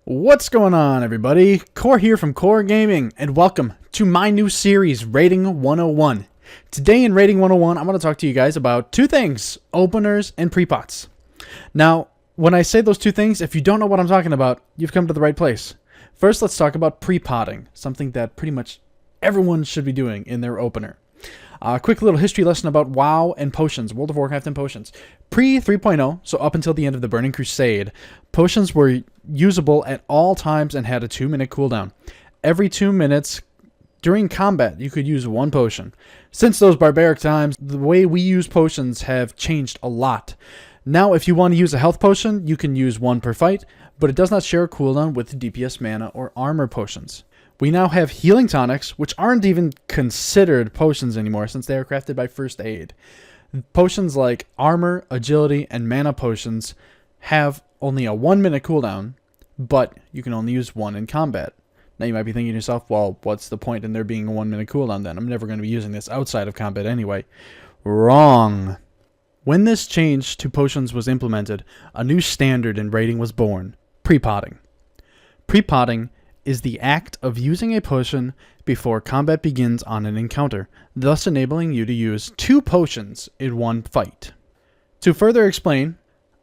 What's going on, everybody? Core here from Core Gaming, and welcome to my new series, Rating 101. Today in Rating 101, I'm going to talk to you guys about two things, openers and pre-pots. Now, when I say those two things, if you don't know what I'm talking about, you've come to the right place. First, let's talk about pre-potting, something that pretty much everyone should be doing in their opener. A quick little history lesson about WoW and potions, World of Warcraft and potions. Pre 3.0, so up until the end of the Burning Crusade, potions were usable at all times and had a 2-minute cooldown. Every 2 minutes during combat, you could use one potion. Since those barbaric times, the way we use potions have changed a lot. Now, if you want to use a health potion, you can use one per fight, but it does not share a cooldown with DPS mana or armor potions. We now have healing tonics, which aren't even considered potions anymore since they are crafted by first aid. Potions like armor, agility, and mana potions have only a 1-minute cooldown, but you can only use one in combat. Now you might be thinking to yourself, well, what's the point in there being a 1-minute cooldown then? I'm never going to be using this outside of combat anyway. Wrong. When this change to potions was implemented, a new standard in rating was born: pre-potting. Pre-potting is the act of using a potion before combat begins on an encounter, thus enabling you to use 2 potions in one fight. To further explain,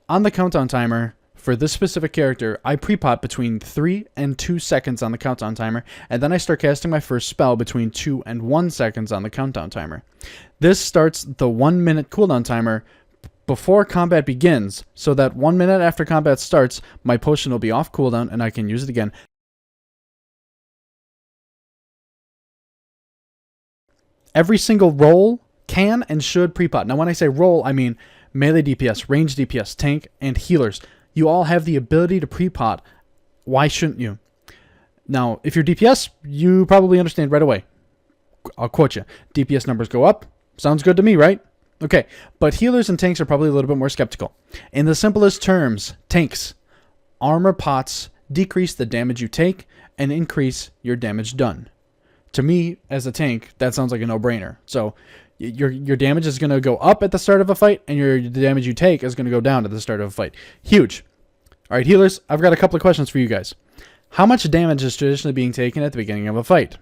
on the countdown timer for this specific character, I pre-pot between 3 and 2 seconds on the countdown timer, and then I start casting my first spell between 2 and 1 seconds on the countdown timer. This starts the 1-minute cooldown timer before combat begins, so that 1 minute after combat starts, my potion will be off cooldown and I can use it again. Every single role can and should pre-pot. Now, when I say role, I mean melee DPS, range DPS, tank, and healers. You all have the ability to pre-pot. Why shouldn't you? Now, if you're DPS, you probably understand right away. I'll quote you. DPS numbers go up. Sounds good to me, right? Okay, but healers and tanks are probably a little bit more skeptical. In the simplest terms, tanks, armor pots decrease the damage you take and increase your damage done. To me, as a tank, that sounds like a no-brainer. So your damage is going to go up at the start of a fight, and the damage you take is going to go down at the start of a fight. Huge. All right, healers, I've got a couple of questions for you guys. How much damage is traditionally being taken at the beginning of a fight?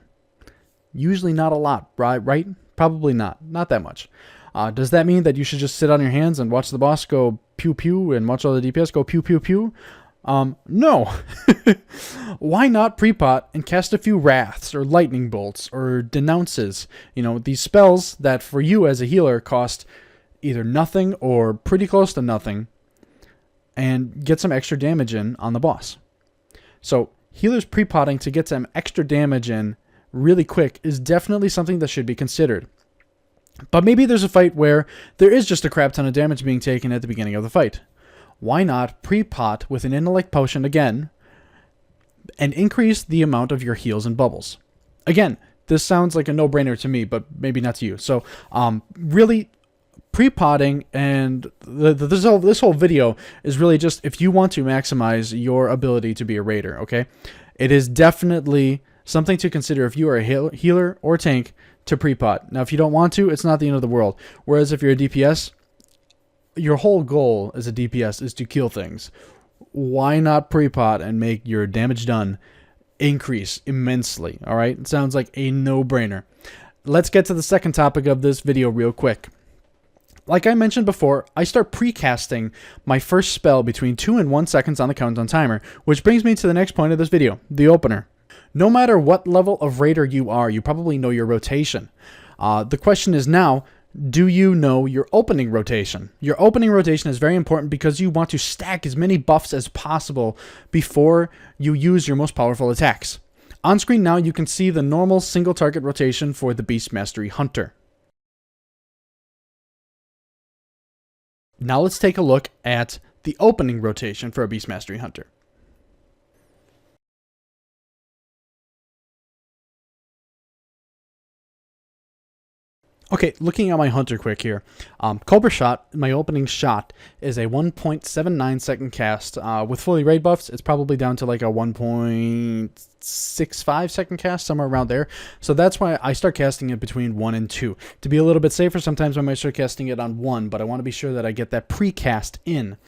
Usually not a lot, right? Probably not. Not that much. Does that mean that you should just sit on your hands and watch the boss go pew-pew and watch all the DPS go pew-pew-pew? No. Why not pre-pot and cast a few wraths or lightning bolts or denounces? You know, these spells that for you as a healer cost either nothing or pretty close to nothing, and get some extra damage in on the boss. So healers pre-potting to get some extra damage in really quick is definitely something that should be considered. But maybe there's a fight where there is just a crap ton of damage being taken at the beginning of the fight. Why not pre-pot with an intellect potion again and increase the amount of your heals and bubbles? Again, this sounds like a no-brainer to me, but maybe not to you. So, really, pre-potting and this whole video is really just if you want to maximize your ability to be a raider, okay? It is definitely something to consider if you are a healer or tank to pre-pot. Now, if you don't want to, it's not the end of the world. Whereas if you're a DPS, your whole goal as a DPS is to kill things. Why not pre-pot and make your damage done increase immensely? All right, it sounds like a no-brainer. Let's get to the second topic of this video real quick. Like I mentioned before, I start pre-casting my first spell between 2 and 1 seconds on the countdown timer, which brings me to the next point of this video, the opener. No matter what level of raider you are, you probably know your rotation. The question is now, do you know your opening rotation? Your opening rotation is very important because you want to stack as many buffs as possible before you use your most powerful attacks. On screen now, you can see the normal single target rotation for the Beast Mastery Hunter. Now let's take a look at the opening rotation for a Beast Mastery Hunter. Okay, looking at my Hunter quick here. Cobra Shot, my opening shot, is a 1.79 second cast. With fully raid buffs, it's probably down to like a 1.65 second cast, somewhere around there. So that's why I start casting it between 1 and 2. To be a little bit safer, sometimes I might start casting it on 1, but I want to be sure that I get that precast in.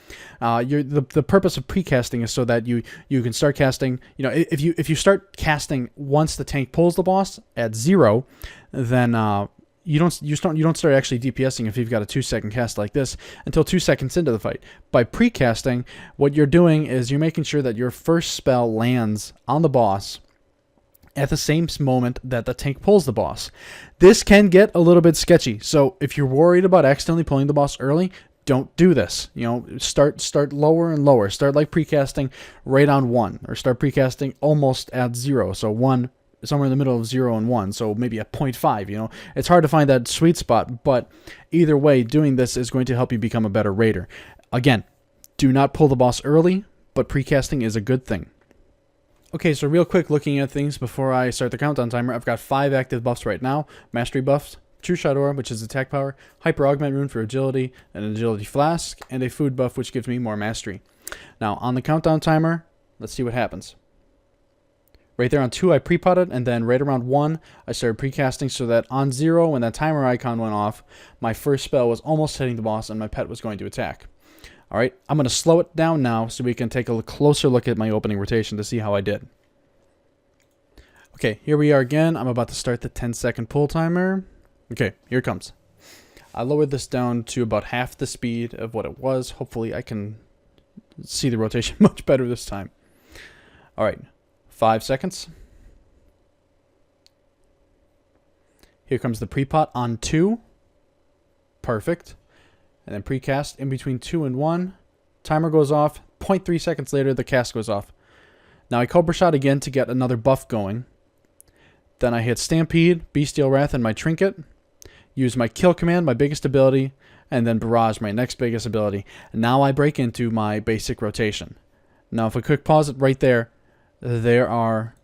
The purpose of precasting is so that you can start casting. You know, if you start casting once the tank pulls the boss at 0, then you don't start actually DPSing if you've got a 2-second cast like this until 2 seconds into the fight. By precasting, what you're doing is you're making sure that your first spell lands on the boss at the same moment that the tank pulls the boss. This can get a little bit sketchy, so if you're worried about accidentally pulling the boss early, don't do this. You know, start lower and lower. Start like precasting right on 1, or start precasting almost at 0. So 1, somewhere in the middle of 0 and 1, so maybe a 0.5. You know, it's hard to find that sweet spot, but either way, doing this is going to help you become a better raider. Again, do not pull the boss early, but precasting is a good thing. Okay, so real quick, looking at things before I start the countdown timer, I've got 5 active buffs right now. Mastery buffs, True Shot Aura, which is attack power, Hyper Augment Rune for agility, an agility flask, and a food buff, which gives me more mastery. Now, on the countdown timer, let's see what happens. Right there on 2, I pre-potted, and then right around 1, I started precasting so that on 0, when that timer icon went off, my first spell was almost hitting the boss and my pet was going to attack. Alright, I'm going to slow it down now so we can take a closer look at my opening rotation to see how I did. Okay, here we are again. I'm about to start the 10-second pull timer. Okay, here it comes. I lowered this down to about half the speed of what it was. Hopefully I can see the rotation much better this time. Alright. 5 seconds. Here comes the pre-pot on 2. Perfect. And then precast in between 2 and 1. Timer goes off. 0.3 seconds later, the cast goes off. Now I Cobra Shot again to get another buff going. Then I hit Stampede, Bestial Wrath, and my Trinket. Use my Kill command, my biggest ability, and then Barrage, my next biggest ability. Now I break into my basic rotation. Now if we quick pause it right there, there are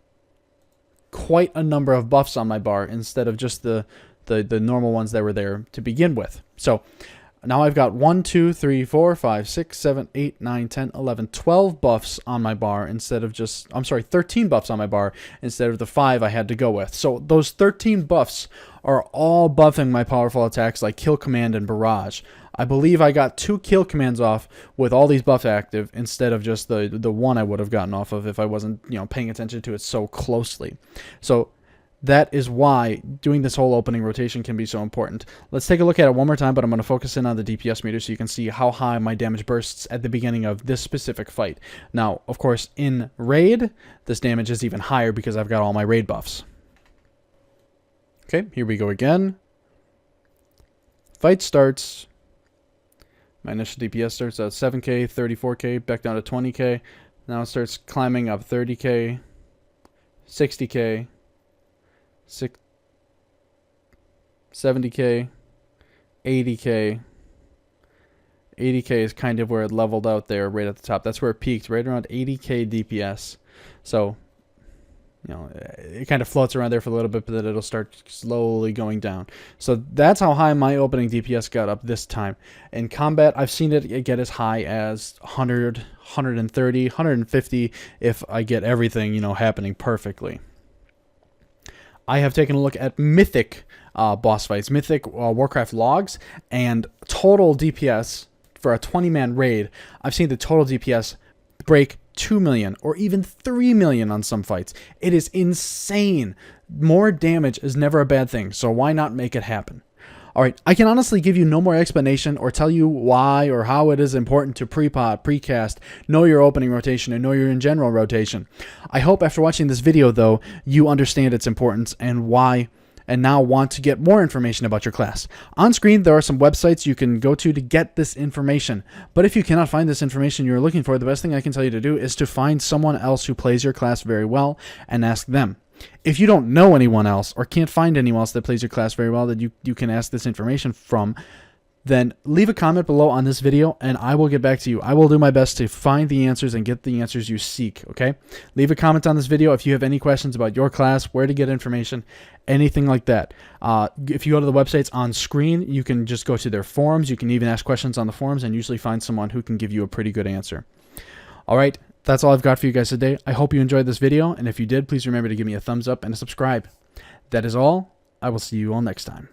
quite a number of buffs on my bar instead of just the normal ones that were there to begin with. So now I've got 1, 2, 3, 4, 5, 6, 7, 8, 9, 10, 11, 12 buffs on my bar instead of just, 13 buffs on my bar instead of the 5 I had to go with. So those 13 buffs are all buffing my powerful attacks like Kill Command and Barrage. I believe I got 2 kill commands off with all these buffs active instead of just the 1 I would have gotten off of if I wasn't, paying attention to it so closely. So that is why doing this whole opening rotation can be so important. Let's take a look at it one more time, but I'm going to focus in on the DPS meter so you can see how high my damage bursts at the beginning of this specific fight. Now, of course, in raid, this damage is even higher because I've got all my raid buffs. Okay, here we go again. Fight starts. My initial DPS starts at 7k, 34k, back down to 20k. Now it starts climbing up 30k, 60k, 70k, 80k. 80k is kind of where it leveled out there right at the top. That's where it peaked, right around 80k DPS. So, it kind of floats around there for a little bit, but then it'll start slowly going down. So that's how high my opening DPS got up this time. In combat, I've seen it get as high as 100, 130, 150 if I get everything, happening perfectly. I have taken a look at Mythic boss fights, Mythic Warcraft logs, and total DPS for a 20-man raid. I've seen the total DPS break 2 million or even 3 million on some fights. It is insane. More damage is never a bad thing, so why not make it happen? Alright, I can honestly give you no more explanation or tell you why or how it is important to pre-pot, precast, know your opening rotation, and know your in general rotation. I hope after watching this video, though, you understand its importance and why, and now want to get more information about your class. On screen, there are some websites you can go to get this information. But if you cannot find this information you're looking for, the best thing I can tell you to do is to find someone else who plays your class very well and ask them. If you don't know anyone else or can't find anyone else that plays your class very well that you can ask this information from, then leave a comment below on this video and I will get back to you. I will do my best to find the answers and get the answers you seek, okay? Leave a comment on this video if you have any questions about your class, where to get information, anything like that. If you go to the websites on screen, you can just go to their forums. You can even ask questions on the forums and usually find someone who can give you a pretty good answer. All right, that's all I've got for you guys today. I hope you enjoyed this video, and if you did, please remember to give me a thumbs up and a subscribe. That is all. I will see you all next time.